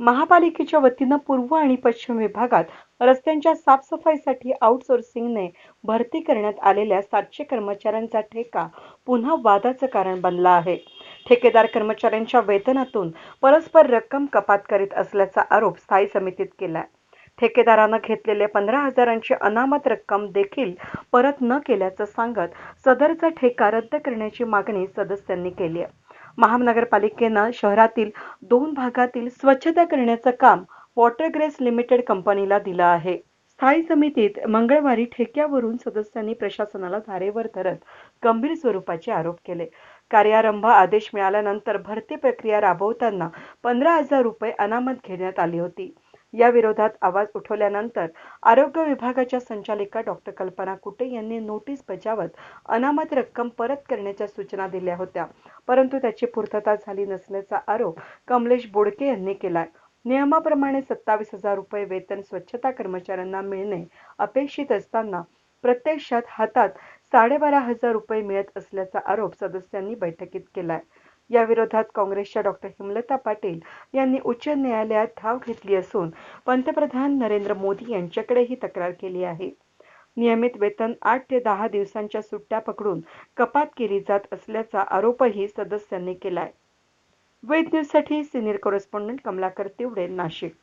महापालिकेच्या वतीनं पूर्व आणि पश्चिम विभागात रस्त्यांच्या साफसफाईसाठी आउटसोर्सिंगने भरती करण्यात आलेल्या 700 कर्मचाऱ्यांचा ठेका पुन्हा वादाचं कारण बनला आहे. ठेकेदार कर्मचाऱ्यांच्या वेतनातून परस्पर रक्कम कपात करीत असल्याचा आरोप स्थायी समितीत केलाय. ठेकेदारानं घेतलेले 15,000ची अनामत रक्कम देखील परत न केल्याचं सांगत सदरचा ठेका रद्द करण्याची मागणी सदस्यांनी केली आहे. महानगरपालिकेनं शहरातील 2 भागातील स्वच्छता करण्याचं काम वॉटरग्रेस लिमिटेड कंपनीला दिलं आहे. स्थायी समितीत मंगळवारी ठेक्यावरून सदस्यांनी प्रशासनाला धारेवर धरत गंभीर स्वरूपाचे आरोप केले. कार्यारंभ आदेश मिळाल्यानंतर भरती प्रक्रिया राबवताना 15,000 रुपये अनामत घेण्यात आली होती. या विरोधात आवाज उठवल्यानंतर आरोग्य विभागाच्या संचालिका डॉ. कल्पना कुटे यांनी नोटीस बजावत अनामत रक्कम परत करण्याच्या सूचना दिल्या होत्या, परंतु त्याची पूर्तता झाली नसल्याचा आरोप कमलेश बोडके यांनी केलाय. नियमाप्रमाणे 27,000 रुपये वेतन स्वच्छता कर्मचाऱ्यांना मिळणे अपेक्षित असताना प्रत्यक्षात हातात 12,500 रुपये मिळत असल्याचा आरोप सदस्यांनी बैठकीत केलाय. या विरोधात काँग्रेसच्या डॉ. हेमलता पाटील यांनी उच्च न्यायालयात धाव घेतली असून पंतप्रधान नरेंद्र मोदी यांच्याकडे ही तक्रार केली आहे. नियमित वेतन 8 ते 10 दिवसांच्या सुट्ट्या पकडून कपात केली जात असल्याचा आरोपही सदस्यांनी केलाय. वेद न्यूजसाठी सिनियर कॉरेस्पॉन्डंट कमलाकर तिवडे, नाशिक.